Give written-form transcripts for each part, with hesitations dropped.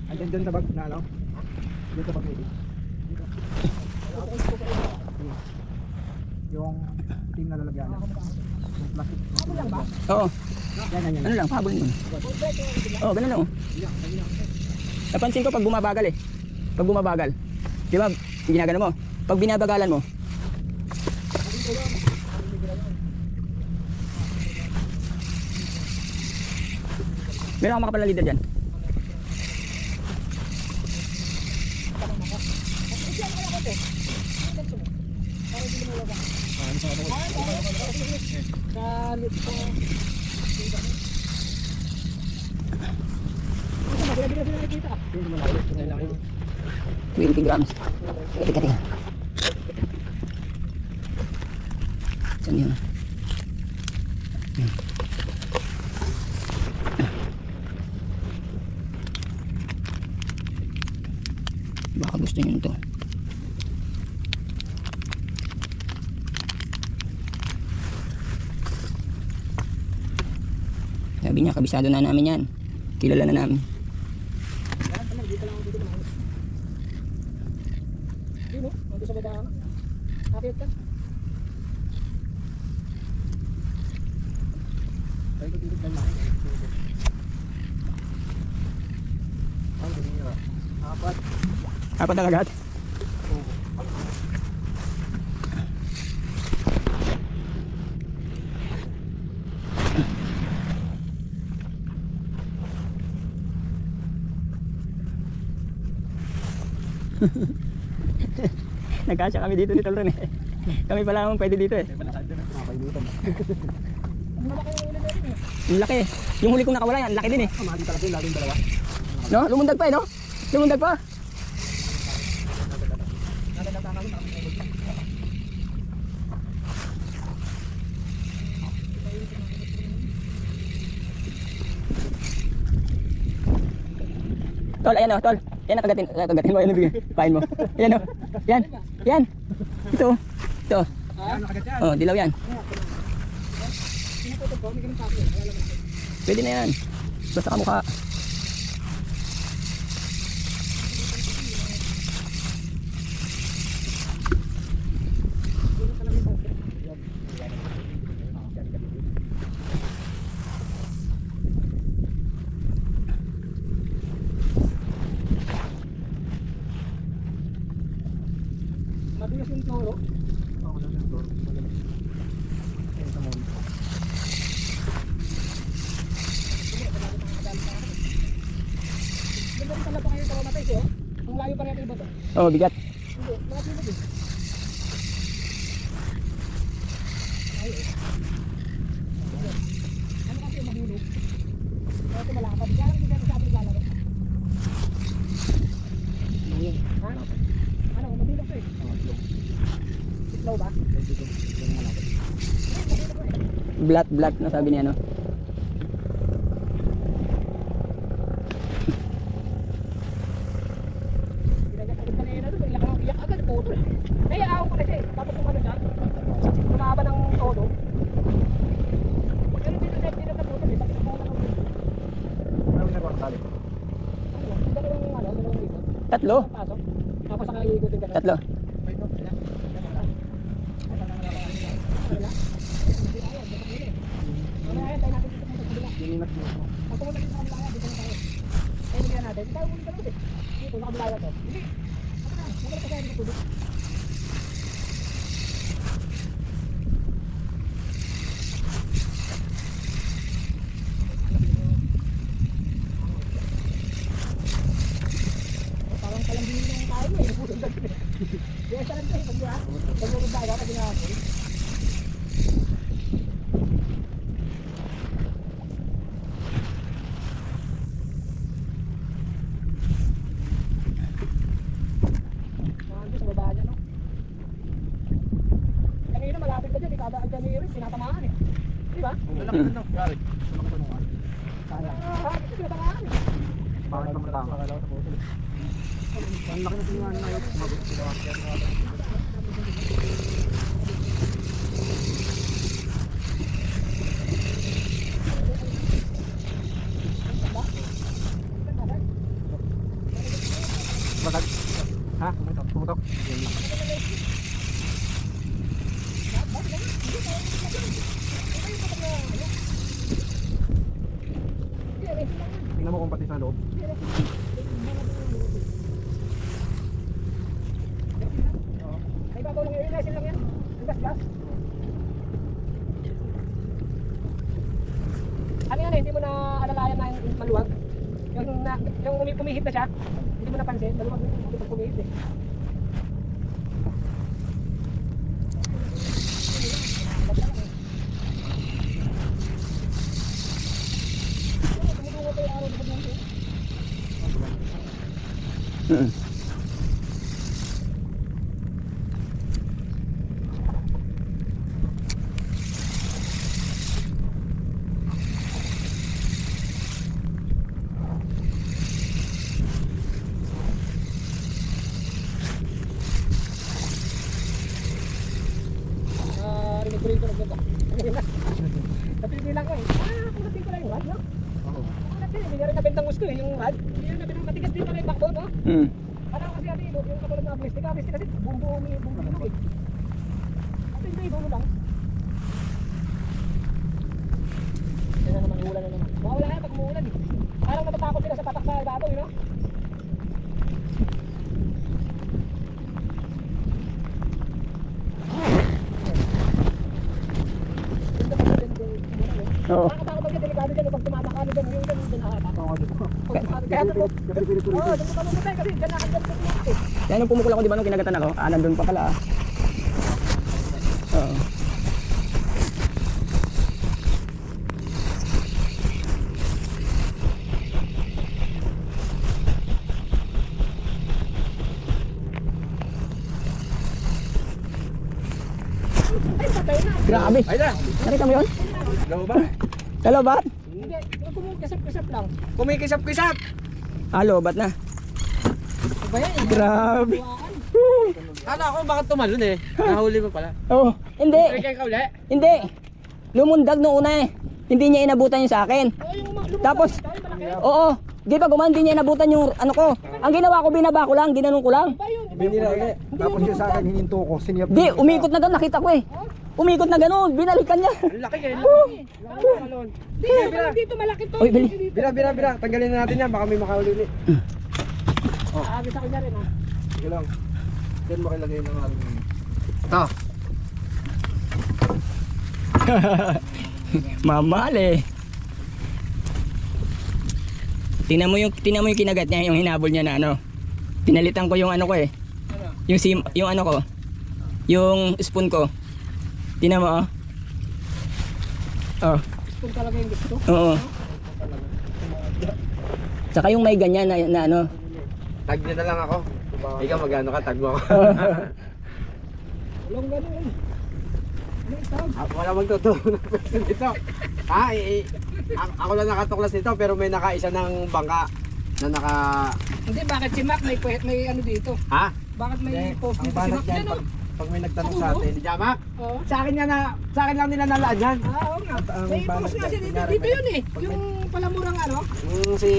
Andyan dyan sa bag na ano? Dyan sa bag na yung team na lalagyan. Yung plastic. Oo. Yan. Ano lang, pahabol yun. Oo, ganun lang. Napansin ko pag bumabagal eh. Pag bumabagal. Di ba, ginagano mo? Pag binabagalan mo. Meron akong makapala leader dyan. $20 grams. Teka. Saan yun? Baka gusto nyo ito. Sabi niya, kabisado na namin yan. Kilala na namin. Apat na kagat? Nagkasya kami dito ni Tol Ron eh. Kami pala naman pwede dito eh. Ang laki. Yung huli kong nakawala yan, laki din eh. Mahali talaga yung laging dalawa. No? Lumundag pa eh no? Lumundag pa. Tol, ayan o, Tol. Yan, kagatin mo. Yan, kain mo. Yan o. Yan. Ito. Oh, dilaw yan. Pwede na yan. Basta kamukha. Matigas yung toro. Ako na yung toro. Oh, bigat. Black na sabi niya no. Tatlo. Tinatamaan eh. Di ba? Lalaki na. Gari. Sana. Tinatamaan eh. Bakit naman tama? Ang laki na sinuhan na yun. Sumagot sila. mo pati sa loob. Ay, babaw lang yung ilasin lang yan. Ang gas-gas. Ano yan eh, hindi mo na alalayan na yung maluwag. Yung pumihit na siya, hindi mo napansin, maluwag na yung pag pumihit eh. Rinig ko rin ito nagpunta. Napipilang ko eh. Kung natin ko lang yung rad, no? Kung natin, hindi rin nabentang gusto eh, yung rad. Hindi rin nabentang matigas din pala yung backbone, no? Parang kasi ati, yung kapulad ng plastic kasi bumbu lang eh. At hindi, dulo lang. Yan na naman, iulan na naman. Mawala yan pag umuulan eh. Parang natatakot sila sa patak sa baboy, no? Oo. Nakakatakot pag delikado dyan, pag tumatakalo dyan, yung dyan nakakatakot. Kaya ito, oo, dyan ka mamatay kasi dyan nakakagyan eh. Yan nung pumukul ako, di ba, nung kinagatan ako? Nandun pa pala. Oo. Ay, patay na. Grabe. Ay na! Nakita mo yun? Labo ba? Kalobat? Hindi, yung kumukasap-kasap lang. Kumikisap-kisap! Lobat na. Ba yan? Grabe. Kala ko bakit tumalon eh. Nahuli mo pala. Oh, hindi. Kaya ka uli? Hindi. Lumundag nung una eh. Hindi niya inabutan yung sa akin. Tapos, oo. Di ba guman, hindi niya inabutan yung ano ko. Ang ginawa ko, binaba ko lang, ginanong ko lang. Binila uli. Tapos yung sa akin hininto ko. Siniyap. Di, umikot na gano'n, nakita ko eh. Umikot na gano'n, binalikan niya. Laki kayo. Dito malaki to. Uy, bili. Bira. Tanggalin na natin yan. Baka may makauli ulit. Agis ako niya rin ha. Sige lang. Diyan makilagay ng alam. Ito. Mamahal eh. Tingnan mo yung kinagat niya, yung hinabol niya na ano. Pinalitan ko yung ano ko eh. Yung ano ko. Yung spoon ko. Tingnan mo oh. Oh. Kung talaga yung gusto. Oo. Saka yung may ganyan na ano. Tag niya na lang ako. Ikaw magano ka, tag mo ako. Walang ganun. Ano itawag? Wala magtuturo ng person dito. Ako lang nakatuklas nito pero may nakaisa ng bangka na naka... Hindi, bakit si Mac may ano dito? Ha? Bakit may post Ang dito si banat Mac? yan, Yan o. pag may nagtanong Sa sa ulo? atin, di Jamak? Oo. Sa akin lang nila nalaan yan. Oo nga. Ang May banat post nga siya yan, dito. kunyari Dito may- yun eh. Yung palamurang ano. Si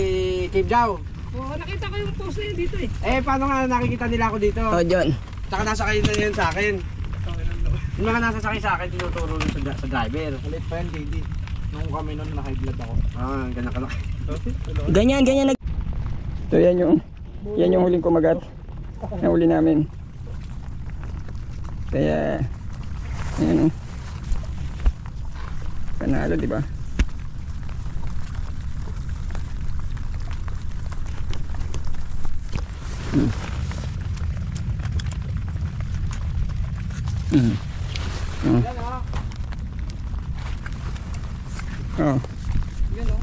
Kim Jao. Oo, nakita ko yung post na yun dito eh. Paano nga nakikita nila ako dito? Oh, John. Tsaka nasakay na yun sa akin. Yung mga nasasakay sa akin, tinuturo rin sa driver. Ulit pa yan, Didi. Nung kami nun, naka-high blood ako. Ganyan kalaki. Ganyan nag... So yan yung huling kumagat. Nahuli namin. Kaya ayan oh. Panalo, di ba? Oh. Oh. Yan o.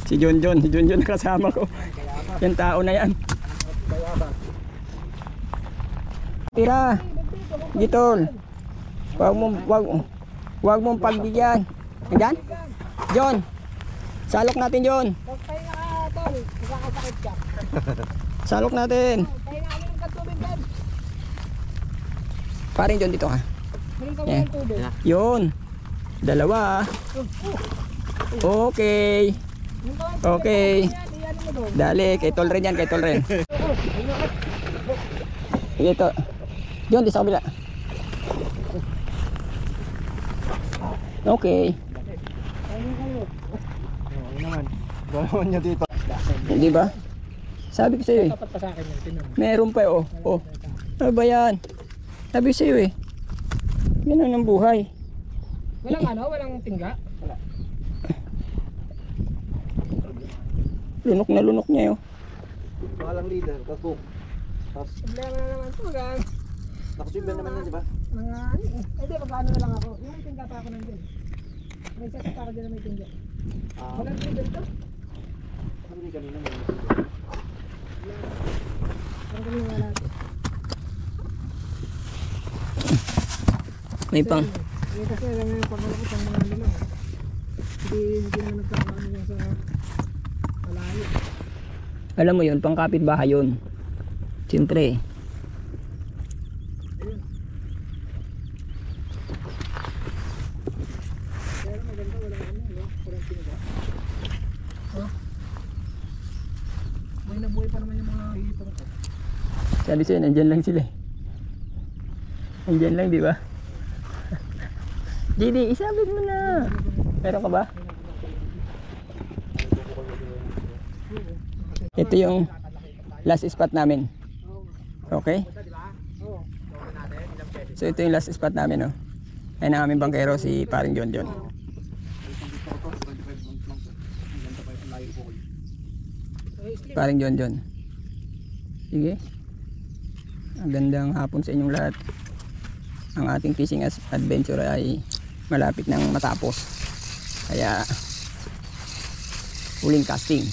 Si John na kasama ko. Yung tao na yan. Tira. Gitol. Wag mong pagbigyan. Diyan? John. Salok natin, John. Pag tayo na tol, nakakasakit ka. Salok natin. Tayo na kami ng katubig doon. Paring John, dito ka. Meron kami Yeah. ng tubig. Yun. Dalawa. Okay. Yung bawang Okay. yan, iyan mo doon. Dali, kay Tol rin yan, kay Tol rin. Sige, ito. John, di sa kabila. Okay. Oo naman. Gawin nyo dito. Di ba? Sabi ko sa'yo eh. Tapat pa sa akin yun, tinan mo. Meron pa eh, oh. Oh. Ano ba yan? Sabi ko sa'yo eh. Yan ang buhay. Walang tingga. Lunok na lunok niya oh. Walang leader, kasuk. Tapos, Problema na naman ito, magaan. nakasibyan naman yan, di ba? Mga ano eh. Hindi, mag-ano na lang ako. Yung may tingga pa ako nandun. May set pa ako dyan na may tingga. Walang tingga dito. Sabi ni kanina may Ang galing nga natin. May pang. Eh, kasi alam mo yung pagkalapos ang mga nila. Hindi naman nagkakaano yan sa malayo. Alam mo yun, pang kapitbahay yun. Siyempre. Pero maganda, walang ano, no? Walang tingga. Oh. Buhay na buhay pa naman yung mga hihipang ko. Sabi sa'yo, nandyan lang sila eh. Nandyan lang, di ba? JD, isabit mo na. Meron ka ba? Ito yung last spot namin. Okay? So ito yung last spot namin, oh. Ayan ang aming bangkero, si paring John John. Paring John John. Sige. Ang gandang hapon sa inyong lahat. Ang ating fishing adventure ay malapit nang matapos. Kaya huling casting.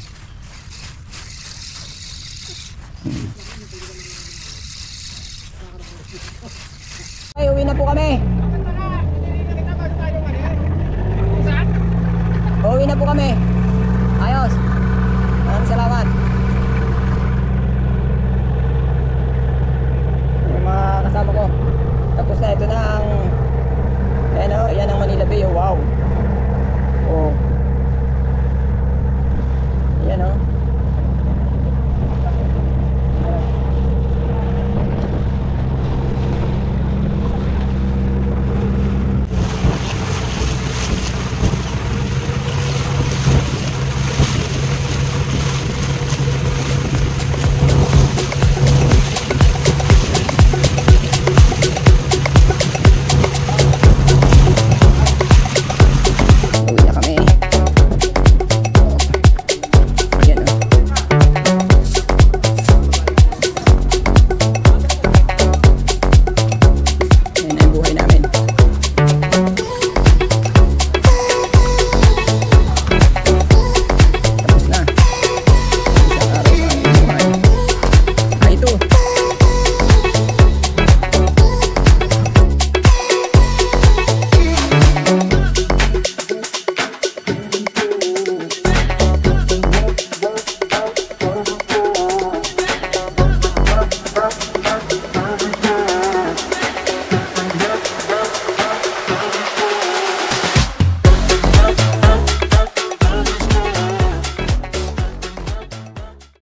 Ay, uwi na po kami. Uwi na po kami.